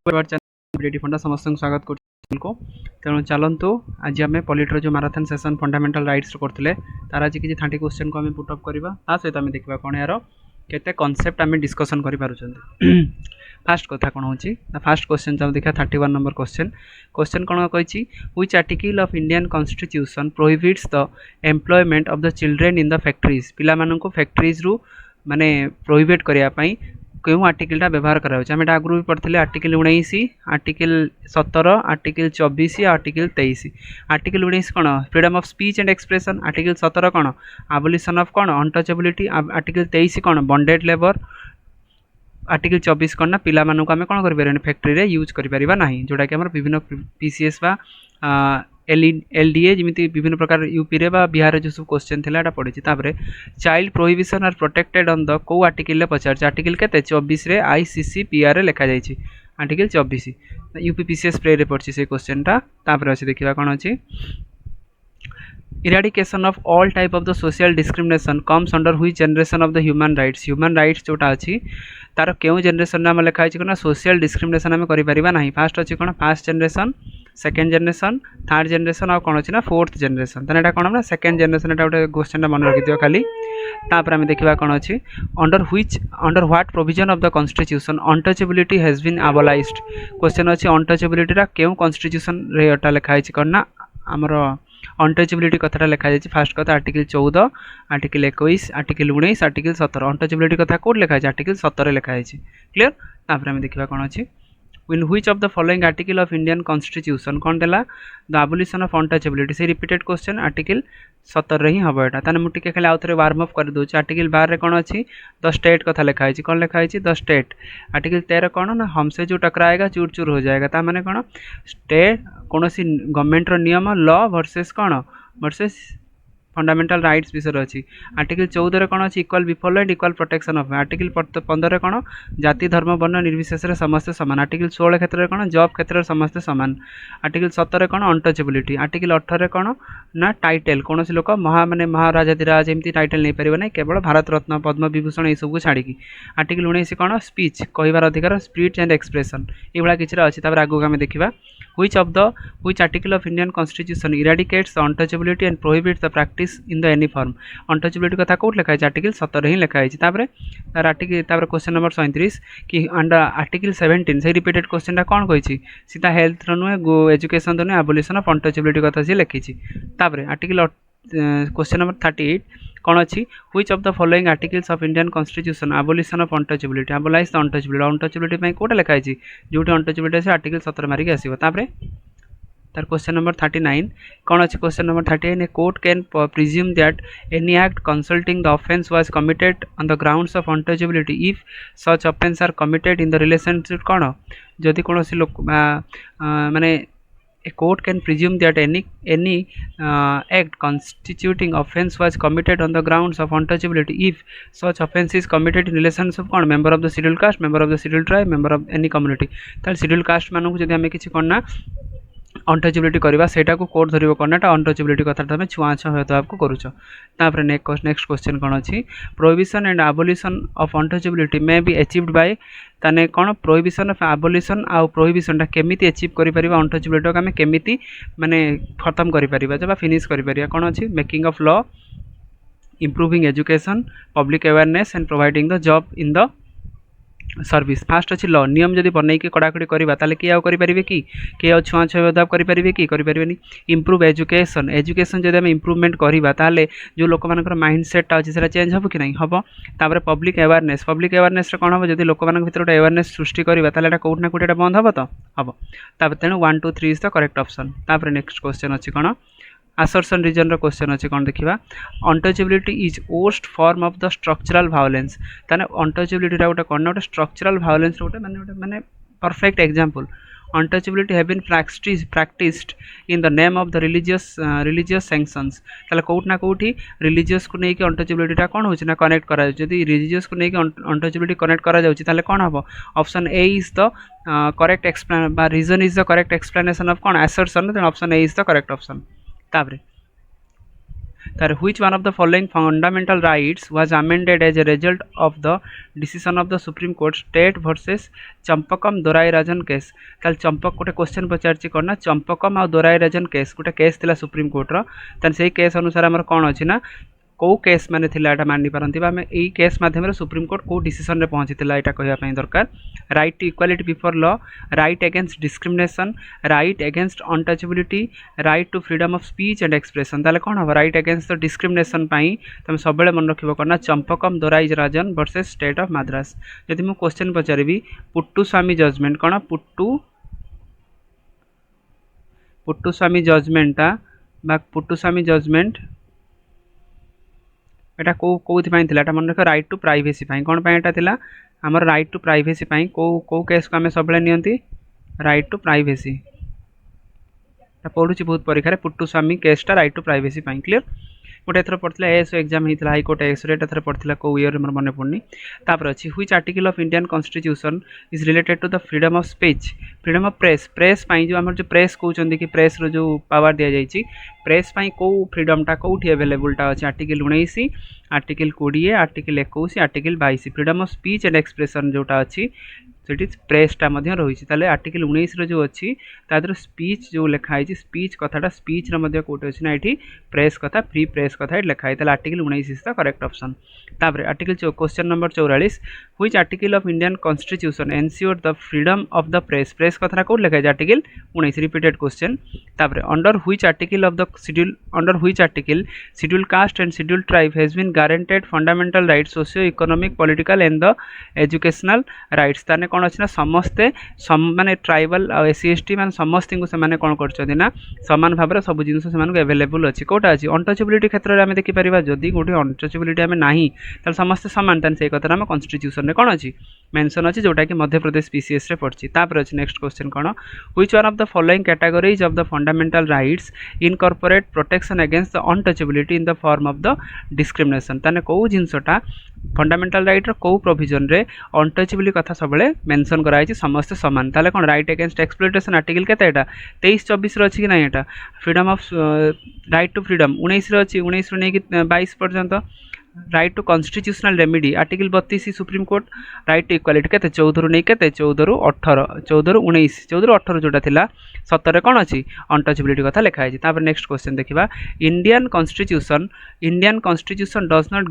फंडा समस्त स्वागत को तेणु चलतु आज आम पॉलिटर जो मैराथन सेशन फंडामेंटल राइट्स करते तार आज किसी 30 क्वेश्चन को आम पुटअप करवा सहित आम देखा कौन यार केते कॉन्सेप्ट आम डिस्कसन कर फास्ट कथा कौन हो फास्ट क्वेश्चन चलो देखा 31 नंबर क्वेश्चन कौन कही which article of Indian constitution prohibits the employment of the children in the factories पिला माननू फैक्ट्रीज रु माने प्रोहिबिट करने क्यों आर्टिकलटा व्यवहार करा आगु भी पढ़ते article 19 article 17 article 24 article 23 article 19 कौन freedom of speech and expression article 17 कौन आबोलिशन ऑफ कौन अनटचेबिलिटी आर्टिकल 23 कौन बॉन्डेड लेबर आर्टिकल 24 कौन ना पिला मानू आम कौन कर फैक्ट्री रे यूज करिपरिबा नाही जोटा कि आम विभिन्न पीसीएस बा एलडीए जमी विभिन्न प्रकार यूपी रे बा बिहार जो सब क्वेश्चन थी पढ़ी child prohibition are protected on the को आर्टिकल पचार आर्टिकल के 24 रे आईसीसीपीआर लिखा जाइए आर्टिकल 24 यूपी पीसीएस प्रे रे पड़ी से क्वेश्चनटा अच्छे देखा कौन अच्छी eradication of all type of the social discrimination comes under which generation of the human rights जोटा अच्छी तार क्यों जनरेशन आम लिखाई ना सोशल डिस्क्रिमिनेशन आम करें फास्ट अच्छी कौन fast generation second generation third generation और कौन अच्छी ना फोर्थ जनरेशन तो कौन ना सेकेंड जनरेशन गोटे क्वेश्चन मन रखिदिव खाली आम देखा कौन अच्छी under what provision of the constitution untouchability has been abolished question अच्छी अनटचेबिलिटी क्यों कॉन्स्टिट्यूशन रे लिखाई कौन ना आमर अनटचेबिलिटी कथा लिखा जाए फास्ट कथा article 14 article 21 article 19 article 17 untouchability कथा कौट लिखा है आर्टिकल 17 लिखाई क्लीयर तापर आम देखा कौन अच्छी in which of the following article of Indian constitution कौन देला द एबोलिशन ऑफ अनटचेबिलिटी से रिपीटेड क्वेश्चन आर्टिकल 17 रे ही हम यहाँ ताने मुझे खाली आउ थे वार्म अप कर दूसरी आर्टिकल 12 रे कौन अच्छी द स्टेट कथा लिखाई कौन लिखाई द स्टेट आर्टिकल 13 कौन ना हमसे जो टकराएगा चूर चूर हो जाएगा ता माने कौन स्टेट कौन सी गवर्नमेंट नियम लॉ वर्सेस कौन वर्सेस फंडामेंटल राइट्स विषय अच्छी आर्टिकल 14 रे कौन अच्छी इक्वल बिफल and equal protection of article 15 कौन जाति धर्म वर्ण निर्विशेष समस्ते सामान आर्टिकल 16 क्षेत्र में कौन जॉब क्षेत्र में समस्ते सामान आर्टिकल 17 कौन अनटचेबिलिटी आर्टिकल 18 कौन ना टाइटल कौन लोक माने महाराजाधिराज एमती टाइटल नहीं पारे ना केवल भारत रत्न पद्म विभूषण यू को छाड़ी आर्टिकल 19 कौन स्पीच कहबार अधिकार स्पीच एंड एक्सप्रेशन ये किसी अच्छी आगे आम देखा which article of Indian Constitution eradicates the untouchability and prohibits the practice in the any form untouchability कथा कौट लिखाई आर्टिकल 17 ही लिखाई आर्टिकल क्वेश्चन नंबर 37 कि अंडर आर्टिकल 17 से रिपीटेड क्वेश्चन कौन कही सीधा हेल्थ नुहे एजुकेशन नुहे एबोलिशन ऑफ अनटचेबिलिटी कथा सी लिखी आर्टिकल क्वेश्चन नंबर 38 कौन अच्छी which of the following articles of Indian constitution abolition of untouchability abolish the untouchability कौटा लिखाई जो अनटचेबिलिटी से आर्टिकल 17 मारिक आसो तार क्वेश्चन नंबर 39 कौन अच्छी question number 39 a court can presume that any act consulting the offence was committed on the grounds of untouchability if such offence are committed in the relationship कौन जदि कौन लोक माने a court can presume that any act constituting offence was committed on the grounds of untouchability if such offence is committed in relations of कौन member of the scheduled caste member of the scheduled tribe member of any community ताल scheduled caste मानू जब आम किसी कौन ना untouchability करवा सेटा को कोर्ट धरिबो करनाटा अनटचेबिलिटी कथा तुम छुआछुआ हेतु आपको करूछ तापर नेक्स्ट क्वेश्चन कौन अच्छी prohibition and abolition of untouchability may be achieved by ताने कौन प्रोहिबिशन ऑफ एबोलिशन आउ प्रोहिबिशनटा केमिति अचीव करि परिबा अनटचेबिलिटी को आम केमिति माने खत्म करि परिबा जबा फिनिश करि परिबा कौन अच्छी making of law improving education public awareness and providing the job in the service fast अच्छी लॉ नियम जब बनई के कड़ाकड़ी करवा किए आउ करें कि किए आ छुआ छुआ भेदभाव करें कि करें इम्प्रूव एजुकेशन जब आम इम्प्रूवमेंट करवा ताले जो लोक मान माइंडसेटा अच्छे से चेंज हम कि नहीं हम तापर पब्लिक अवेयरनेस कौन हम जब लोक मान भर गोटे अवेयरनेस सृष्टि करवा कौट ना कौटे बंद हम तो हम तापर तेणु 1 2 3 इज द करेक्ट ऑप्शन तापर नेक्स्ट क्वेश्चन अच्छी कौन assertion region रो क्वेश्चन अच्छे कौन देखा untouchability is worst form of the structural violence ताने अनटचेबिलिटी गोटे कौन गोटे स्ट्रक्चरल वायोलेंस गोटे माने perfect example untouchability have been practiced in the name of the religious sanctions ताले कौट ना कौटी रिलीजियस को लेकिन अनटचेबिलिटी कौन होना कनेक्ट करा जदि रिलीजियस को लेकिन अनटचेबिलिटी कनेक्ट करा ताले कौन हम option A is the correct explain reason is the correct explanation of कौन assertion option A is the correct option तापर तार which one of the following fundamental rights was amended as a result of the decision of the Supreme Court State versus Champakam Dorai Rajan case ताल चंपक गोटे question पचारछि कोन ना चंपकम आ Dorai Rajan case गोटे case थिला सुप्रीम कोर्ट रो तान सेही केस अनुसार हमर कोन अछि ना कौ केस माने थिला एटा मानि पारंती बा हमें एई केस माध्यम सुप्रीम कोर्ट को डिसीजन रे पहुंची थिला एटा कहया पई दरकार right to equality before law right against discrimination right against untouchability right to freedom of speech and expression ताले कोन हो राइट अगेंस्ट द डिस्क्रिमिनेशन पई तमे सबले मन रखिबो करना चंपकम दोराई राजन वर्सेस स्टेट ऑफ मद्रास यदि मु क्वेश्चन पचारिबी पुट्टुस्वामी जजमेंट कोन पुट्टुस्वामी जजमेंटा बा पुट्टुस्वामी जजमेंट एटा कोथि पई थिला एटा मन रख राइट टू प्राइवेसी पई कोन पई एटा थिला हमर राइट टू प्राइवेसी पई को केस को हमें सबले नियंती राइट टू प्राइवेसी एटा पढुची बहुत परीक्षा रे पुट्टुस्वामी केसटा राइट टू प्राइवेसी पई क्लियर गोटे एथर पढ़थिला एएसओ एग्जाम हितला हाई कोर्ट एएसओ रेट एथर पढ़थिला को ईयर हमर मने पड़नी तापर अछि which article of Indian constitution is related to the freedom of speech freedom of press पई जो हमर जो प्रेस कहउचंदी कि प्रेस रो जो पावर दिया जाईची प्रेस पई को फ्रीडम टा कोठी अवेलेबल टा अछि article 19 article 20 article 21 article 22 freedom of speech and expression जोटा अछि सेठी प्रेसटा मध्य रही ताले आर्टिकल 19 रो जो अछि तादर स्पीच जो लिखाई छी स्पीच कथाटा स्पीच रो मध्य कोटे अछि ना एठी प्रेस कथा फ्री प्रेस कथा लिखाई ताले article 19 is the correct option तापर article question number 44 which article of Indian constitution ensure the freedom of the press कथा कोड लिखाई छी आर्टिकल 19 रिपीटेड क्वेश्चन तापर under which article of the schedule caste and schedule tribe has been guaranteed fundamental rights socio economic political and the educational rights ताने कोन अछि ना समस्ते माने ट्राइबल आ एससी एसटी मान समस्ते को से माने कोन करछथि ना समान भाबरे सब जिंस से माने अवेलेबल अछि कोटा अछि अनटचेबिलिटी क्षेत्र रे हमें देखि परिबा जदी गोटे अनटचेबिलिटी हमें नाही त समस्त समान तन से कथा हम कॉन्स्टिट्यूशन रे कोन अछि मेंशन अछि जोटा कि मध्य प्रदेश पीसीएस रे पड़छि तापर अछि next question cone which one of the following categories of the fundamental rights incorporate protection against the untouchability in the form of the discrimination ताने को जिंसटा फंडामेंटल राइट रो को प्रोविजन रे अनटचेबिलिटी कथा सबले मेंशन कराई समस्त समान ताले कोन राइट अगेंस्ट एक्सप्लॉयटेशन आर्टिकल केते एटा 23 24 रो अछि कि नै एटा freedom of right to freedom 19 रो अछि 19 रो नै कि 22 पर्यंत right to constitutional remedy article 32 Supreme Court right to equality केते 14 रु नै केते 14 रु 18 14 रु 19 14 रु 18 जोटा थिला 17 कोन अछि अनटचेबिलिटी कथा लिखाई छी तापर नेक्स्ट क्वेश्चन देखिबा Indian constitution does not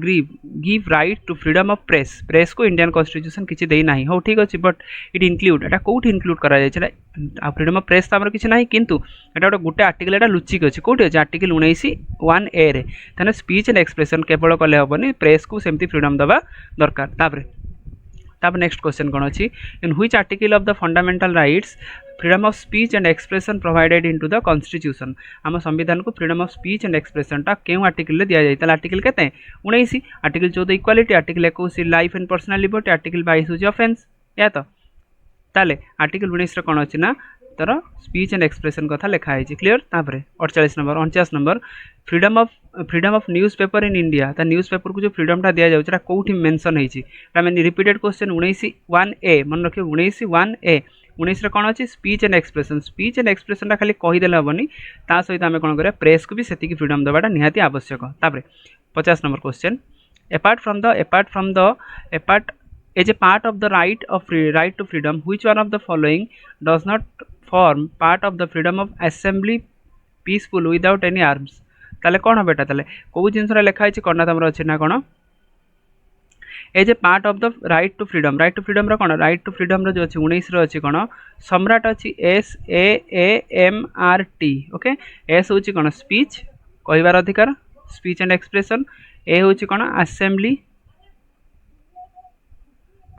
give right to freedom of press को इंडियन कॉन्स्टिट्यूशन किछि देई नाही हो ठीक अछि बट इट इंक्लूड एटा कोठी इंक्लूड करा जाय छै फ्रीडम ऑफ प्रेस हमर किछि नाही किंतु एटा गोटे आर्टिकल एटा लुचिक अछि कोठी अछि आर्टिकल 19 1 ए रे तने स्पीच एंड एक्सप्रेशन केवल कले हबनी प्रेस को सेमती फ्रीडम दबा दरकार तापर नेक्स्ट क्वेश्चन कोन अछि in which article of the fundamental rights freedom of speech and expression provided into the constitution हम संविधान को freedom of speech and expression टा केउ आर्टिकल रे दिया जाय ताले आर्टिकल केते 19 article 14 equality article 21 life and personal liberty article 22 होज ऑफेंस या तो ताले आर्टिकल 19 रे कोन अछि ना तर स्पीच एंड एक्सप्रेशन कथा लिखा है क्लियर तापर 48 number 49 number freedom of newspaper in India ता न्यूज़पेपर को जो फ्रीडम टा दिया जाउछरा कोठी मेंशन है छी मैं रिपीटेड क्वेश्चन 19 1 ए मन रखियो 19 1 ए 19 रे कोन अछि स्पीच एंड एक्सप्रेशन ता खाली कहि देला हबनी ता सहित हमें कोन करे प्रेस को भी सेति की फ्रीडम देबाटा निहाती आवश्यक तापर 50 number question apart as a part of the right to freedom which one of the following does not form part of the freedom of assembly peaceful without any arms ताले कोन बेटा ताले को जिंसरा लिखा है कोना तमरा अछि ना कोन as a part of the right to freedom रो कोन राइट टू फ्रीडम रो जो अछि 19 रो अछि कोन सम्राट अछि SAAMRT ओके एस होछि कोन स्पीच कहबार अधिकार स्पीच एंड एक्सप्रेशन ए होछि कोन असेंबली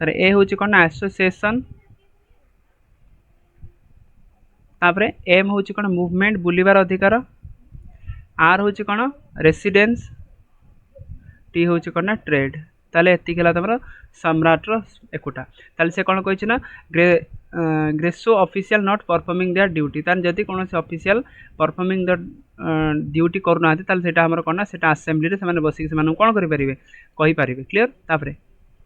तारे ए होछि कोन एसोसिएशन तापरे एम होछि कोन मूवमेंट बुलिबार अधिकार आर होछि कोन रेसिडेंस टी होछि कोन ट्रेड ताले एति केला तमरा सम्राट रो एकुटा ताले से कोन कहिछि ना Gresso official not performing there duty तान जदी कोनोसी ऑफिशियल परफॉर्मिंग द ड्यूटी करना आते ताले सेटा हमर कोन सेटा असेंबली रे से माने बसी से माने कोन करि परिबे कहि परिबे क्लियर तापरे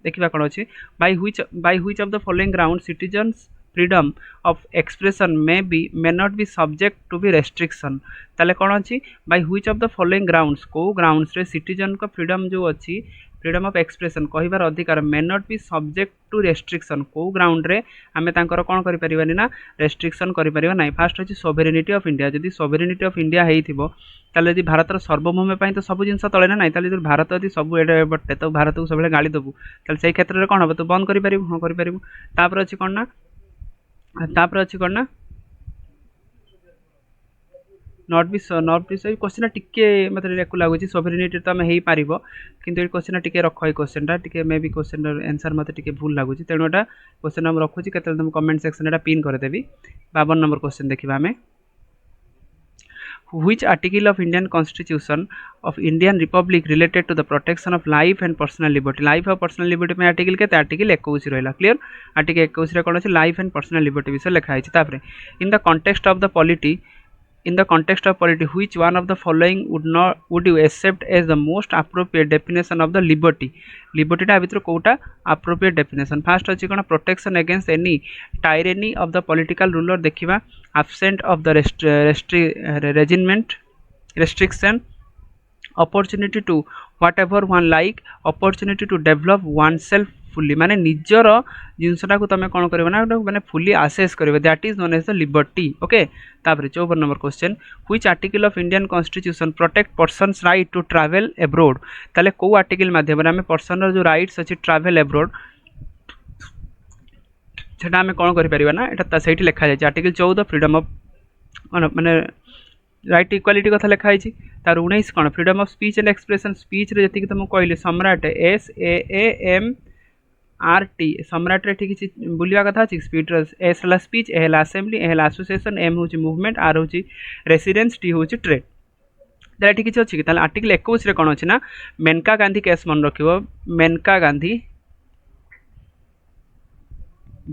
देखिबा कोन अछि by which of the following ground citizens freedom of expression may not be subject to be restriction ताले कौन अच्छी by which of the following grounds को ग्राउंड्स रे सिटीजन को फ्रीडम जो अच्छी फ्रीडम ऑफ एक्सप्रेशन कहबार अधिकार may not be subject to restriction को ग्राउंड रे आमे तांकर कोन करि परिबानी ना रेस्ट्रिक्शन करि परिबा नै फास्ट अछि सोवेरेनिटी ऑफ इंडिया जदि सोवेरेनिटी ऑफ इंडिया हेइथिबो ताले यदि भारतर सार्वभौम पई तो सब जिंस तळे ना नै ताले यदि भारत यदि सब एडे बटे तो भारत को सबले गाली दबु ताले सेही क्षेत्र रे कोन हबो तो बंद करि परिबु हां करि परिबु तापर अछि कोन ना नॉट बी सही क्वेश्चन टिके मतलब रेकु लागुची सोवेरेनिटी तो आम हो पार किंतु क्वेश्चन टिके रख क्वेश्चन टिके मे बी क्वेश्चन आंसर मत टिके भूल लगुची तेणु एटा क्वेश्चन हम रखुची केते तुम कमेंट सेक्शन एटा पिन कर देबी 52 नंबर क्वेश्चन देखिबा हमें which article of Indian Constitution of Indian Republic related to the protection of life and personal life और personal liberty में आर्टिकल के आर्टिकल 21 रहला क्लियर आर्टिकल 21 रे कोन अछि लाइफ एंड पर्सनल लिबर्टी विषय लिखा है तापरे in the context of polity which one of the following would you accept as the most appropriate definition of the liberty टा भितर कोटा appropriate definition first अछि कोन protection against any tyranny of the political ruler देखिबा absent of the restriction opportunity to whatever one like opportunity to develop oneself fully माने निजर जिनसटा को तमे कोन करबा ना माने फुली असेस करबे that is known as the liberty okay तापर 54 number question which article of Indian constitution protect persons right to travel abroad ताले को आर्टिकल माध्यम रे हमें पर्सन रो जो राइट्स अछि ट्रैवल अब्रॉड सेटा हमें कोन करि परिबा ना एटा सेठी लिखा जाय आर्टिकल 14 फ्रीडम ऑफ माने राइट इक्वालिटी कथा लिखा है तार 19 कोन freedom of speech and expression speech रे जति तुम कहले सम्राट SAAMRT सम्राट रे ठीक बुलिया कथा अछि स्पीच एस हला स्पीच ए हला असेंबली ए हला एसोसिएशन एम होची मूवमेंट आर होची रेसिडेंस टी होची ट्रेड ताले ठीक अछि कि ताले आर्टिकल 21 रे कोन अछि ना मेनका गांधी केस मन रखिबो Maneka Gandhi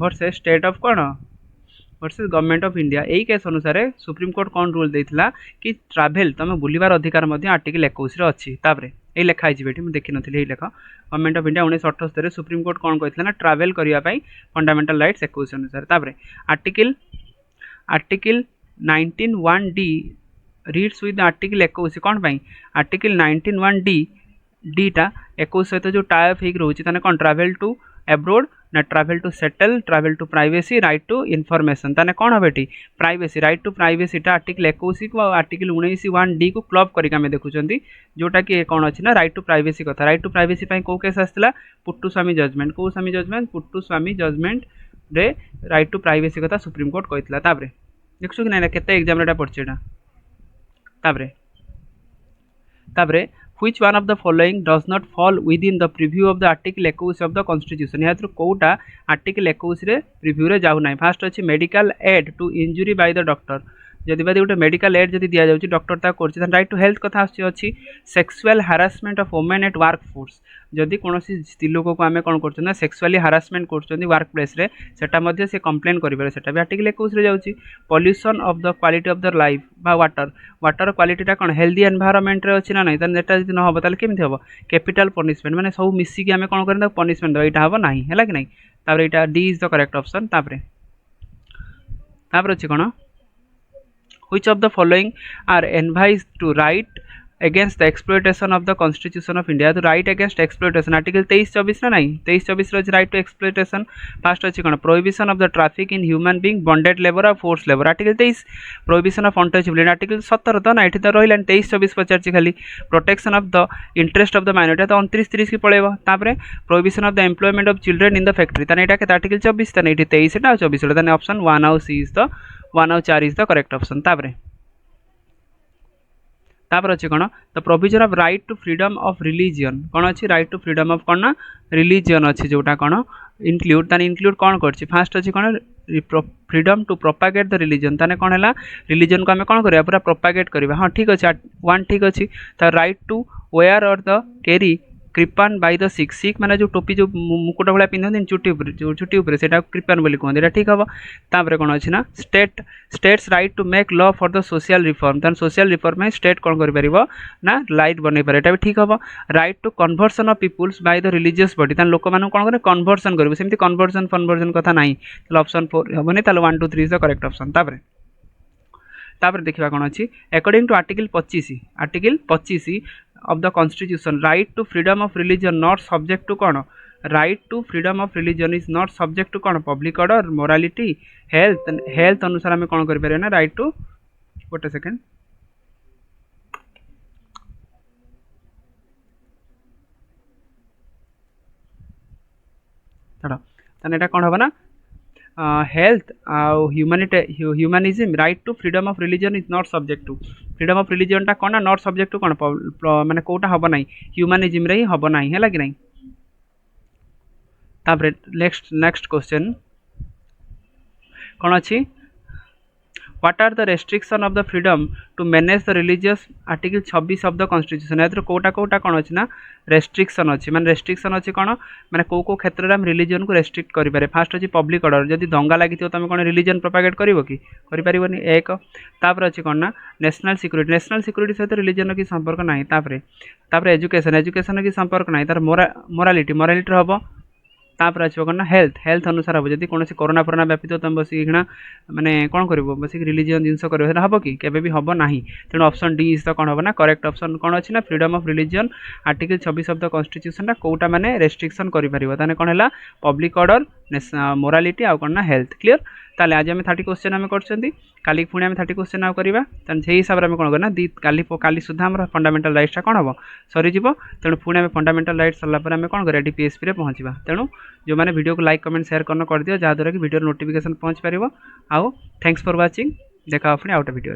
versus state of कोन वर्सेस गवर्नमेंट ऑफ इंडिया यही केस अनुसार सुप्रीम कोर्ट कौन रूल देता कि ट्रैवल तुम बुलवार अधिकार आर्टिकल 21 अच्छी तापर ये लिखाई मुझे देखी नी लेख government of India 1978 supreme court कौन कहते ना ट्रैवल करने फंडामेंटल राइट्स 21 अनुसार तापर article 19(1)D reads with article 21 कौन पाई आर्टिकल 19(1)D टा 21 सहित जो टाइप हो रोचे कौन ट्रैवल टू अब्रोड ना travel to settle travel to privacy right to information ताने कौन हम ये privacy right to privacy article 21 को आर्टिकल 19(1)D को क्लब करके आम देखुं जोटा कि कौन अच्छी ना राइट टू प्राइवेसी कथा राइट टू प्राइवेसी कौ केस आसाला पुट्टुस्वामी जजमेंट कौ स्वामी जजमेंट पुट्टुस्वामी जजमेंट रे राइट टू प्राइवेसी कथा सुप्रीम कोर्ट कहता तापर देखु कि ना केते एग्जाम रे पड़छ तापर which one of the following does not fall within the preview of the article 21 of the constitution या तो कोटा आर्टिकल 21 रे प्रीव्यू रे जाउ नै फर्स्ट अछि medical aid to injury by the doctor जदि बादी गोटे मेडिकल एड जदि दिया जाउची डॉक्टर ता करछि राइट टू हेल्थ कथा अछि sexual harassment of women at work force जदि कोनोसी स्त्री लोक को आमे कोन करछन ना सेक्सुअली हारासमेंट करछन वर्क प्लेस रे सेटा मध्ये से कंप्लेन करिबे सेटा भी आर्टिकल 21 रे जाउची pollution of the quality of the life बा वाटर क्वालिटी टा कोन हेल्दी एनवायरनमेंट रे अछि ना नै तन एटा जदि न होबो ताले केमथि होबो कैपिटल पनिशमेंट माने सब मिसी कि आमे कोन करन पनिशमेंट दो एटा होबो नाही हैला कि नै तापर एटा D is the correct option तापर अछि कोन which of the following are advised to right against the exploitation of the constitution of India तो right against exploitation article 23-24 ना नहीं 23-24 रो right to exploitation first अछि कोन prohibition of the traffic in human being bonded labor or forced labor article 23 prohibition of untouchability article 17 तो ना एठी तो रहिलान 23-24 पचारछि खाली protection of the interest of the minority तो 29-30 की पळेबो तापरे prohibition of the employment of children in the factory तने एटा के article 24 तने एठी 23 टा 24 तने ऑप्शन 1 और C इज द 1 और 4 इज द करेक्ट ऑप्शन तापर अच्छे कौन the provision of right to freedom of religion कौन अच्छी राइट टू फ्रीडम ऑफ कौन ना रिलीजियन अच्छी जोटा कौन इंक्लूड ताने इंक्लूड कौन करछि फास्ट अच्छी कौन freedom to propagate the religion ताने कौन है रिलीजन को आम कौन करा पूरा प्रोपागेट करवा हाँ ठीक अच्छे वन ठीक अच्छी तो राइट टू वेयर और the carry Kirpan by the सिक सिक माने जो टोपी जो मुकुट भाया पिंधती चुटी उपर से कृपान बोली कहते हैं ठीक हम तापर कौन अच्छी ना states right to make law for the social reform तान सोशल रिफॉर्म में स्टेट कौन कर ना लाइट बन पारे भी ठीक हम right to conversion of peoples by the religious body तान लोक मान कौन करे कन्वर्सन कर सेमती कन्वर्सन फनवर्सन कथा ना ऑप्शन 4 हेनी 1 2 3 इज द करेक्ट ऑप्शन तापर देखा कौन अच्छी according to article 25 of the constitution right to freedom of religion not subject to कौन right to freedom of religion is not subject to कौन पब्लिक ऑर्डर मोरालिटी हेल्थ अनुसार आम कौन कर ना राइट टू गोटे सेकेंड छाड़ कौन हम ना health humanism right to freedom of religion is not subject to freedom of religion टा कौन नॉट सब्जेक्ट टू कौन माने कोटा हम ना ह्यूमानिज्म रे ही हम ना है कि नहीं तापर नेक्स्ट क्वेश्चन कौन अच्छी what are the restriction of the freedom to manage the religious article 26 of the constitution ए कोटा कौन अच्छी ना रेस्ट्रिक्शन अच्छी माने रेस्ट्रिक्शन अच्छी कौन माने को क्षेत्र में रिलीजन को रेस्ट्रिक्ट करें फास्ट अच्छी पब्लिक ऑर्डर जब दंगा लगी तुम कौन रिलीजन प्रोपागेट करें एक तापर अच्छी कौन ना नेशनल सिक्योरिटी सहित रिलीजन की संपर्क ना तापर एजुकेशन की संपर्क ना तार मोरालिटी हम तापर आसो कौन ना हेल्थ अनुसार हम जब कौन कोरोना फोरोना व्यापित तुम बस माने कौन कर बस रिलीजन जिनस कर हम कि केबे भी हम ना तेणु ऑप्शन डी इज द कौन हम ना करेक्ट ऑप्शन कौन अच्छी ना freedom of religion article 26 of the constitution कोटा माने रेस्ट्रिक्शन करें कौन है पब्लिक ऑर्डर मोरालिटी आउ कौन ना हेल्थ क्लीयर ताले आज आम 30 क्वेश्चन आम कर पुणी आम 30 क्वेश्चन आउ करवा से हिसाब से कौन करना काली सुधा आम फंडामेंटल राइट्स कौन हम सरीज तेणु पुणी आम फंडामेंटल राइट्स सरला आम कौन करा पीएसपी पहुँचा तेणु जो मैंने वीडियो को लाइक कमेंट शेयर कर दियो जहाँद्वारा कि वीडियो नोटिफिकेशन पहुँच पार आउ थैंक्स फॉर वाचिंग देखा पुणी आउट वीडियो।